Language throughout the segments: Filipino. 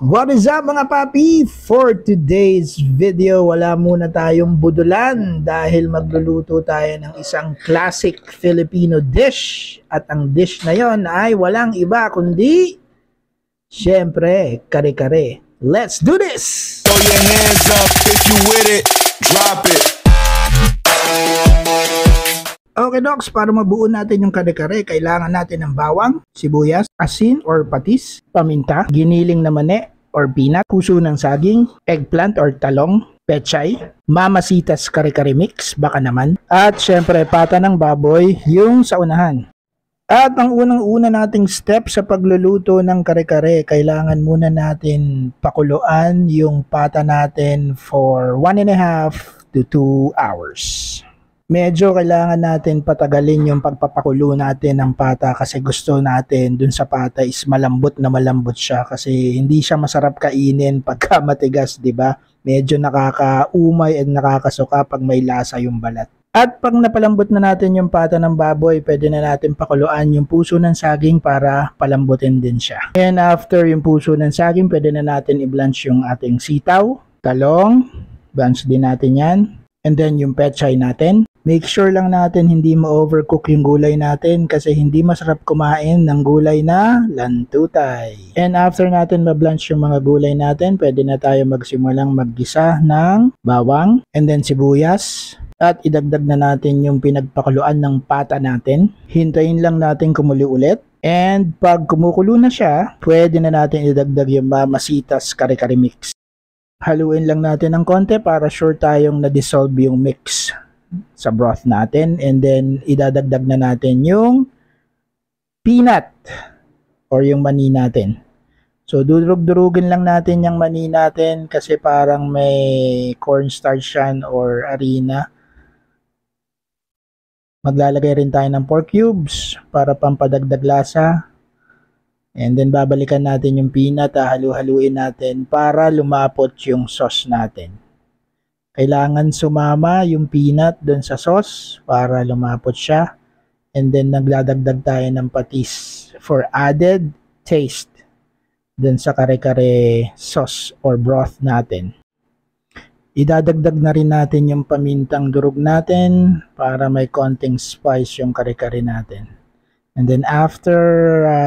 What is up mga papi? For today's video, wala muna tayong budulan dahil magluluto tayo ng isang classic Filipino dish. At ang dish na yon ay walang iba kundi, syempre, kare-kare. Let's do this! Throw your hands up if you with it, drop it. Okay docs, para mabuo natin yung kare-kare, kailangan natin ng bawang, sibuyas, asin or patis, paminta, giniling na mani or peanut, puso ng saging, eggplant or talong, pechay, mamasitas kare-kare mix, baka naman, at syempre pata ng baboy yung sa unahan. At ang unang-una nating step sa pagluluto ng kare-kare, kailangan muna natin pakuluan yung pata natin for 1.5 to 2 hours. Medyo kailangan natin patagalin yung pagpapakulo natin ng pata kasi gusto natin dun sa pata is malambot siya kasi hindi siya masarap kainin pagka matigas, di ba? Medyo nakakaumay at nakakasuka pag may lasa yung balat. At pag napalambot na natin yung pata ng baboy, pwede na natin pakuluan yung puso ng saging para palambutin din siya. And after yung puso ng saging, pwede na natin i-blanch yung ating sitaw, talong, blanch din natin yan. And then yung pechay natin. Make sure lang natin hindi ma-overcook yung gulay natin kasi hindi masarap kumain ng gulay na lantutay. And after natin ma-blanch yung mga gulay natin, pwede na tayo magsimulang maggisa ng bawang and then sibuyas. At idagdag na natin yung pinagpakuluan ng pata natin. Hintayin lang natin kumulo ulit. And pag kumukulo na siya, pwede na natin idagdag yung mamasitas kare-kare mix. Haluin lang natin ng konti para sure tayong na-dissolve yung mix sa broth natin, and then idadagdag na natin yung peanut or yung mani natin. So durug-durugin lang natin yung mani natin kasi parang may cornstarch yan or harina. Maglalagay rin tayo ng pork cubes para pampadagdag lasa. And then babalikan natin yung peanut, halu-haluin natin para lumapot yung sauce natin. Kailangan sumama yung peanut dun sa sauce para lumapot siya. And then nagdadagdag tayo ng patis for added taste dun sa kare-kare sauce or broth natin. Idadagdag na rin natin yung pamintang durog natin para may konting spice yung kare-kare natin. And then after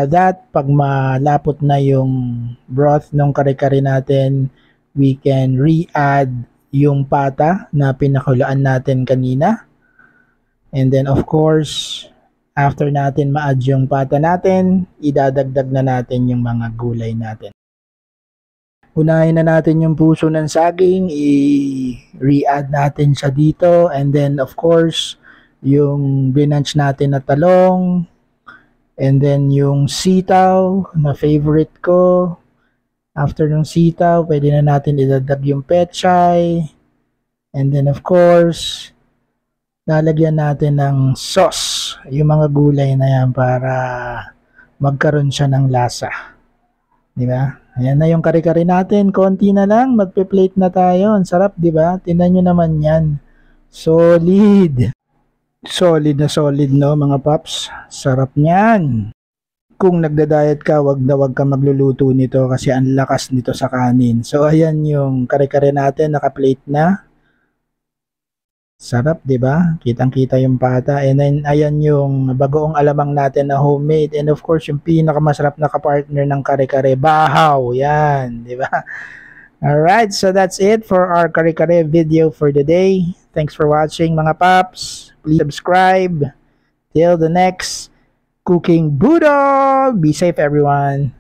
that, pag malapot na yung broth ng kare-kare natin, we can re-add yung pata na pinakulaan natin kanina. And then of course, after natin ma-add yung pata natin, idadagdag na natin yung mga gulay natin. Unahin na natin yung puso ng saging, i-re-add natin siya dito. And then of course, yung binanch natin na talong, and then yung sitaw na favorite ko. After ng sitaw, pwede na natin idagdag yung pechay. And then of course, lalagyan natin ng sauce. Yung mga gulay na yan para magkaroon siya ng lasa. Di ba? Ayan na yung kare-kare natin. Konti na lang. Magpe-plate na tayo. Ang sarap, di ba? Tingnan nyo naman yan. Solid. Solid na solid, no mga paps? Sarap niyan. Kung nagda-diet ka, wag ka magluluto nito kasi ang lakas nito sa kanin. So ayan yung kare-kare natin, naka-plate na. Sarap, 'di ba? Kitang-kita yung pata. And then ayan yung bagoong alamang natin na homemade. And of course, yung pinakamasarap na kapartner ng kare-kare, bahaw. Yan, 'di ba? Alright, so that's it for our kare-kare video for the day. Thanks for watching mga paps. Please subscribe. Till the next cooking Budo. Be safe everyone.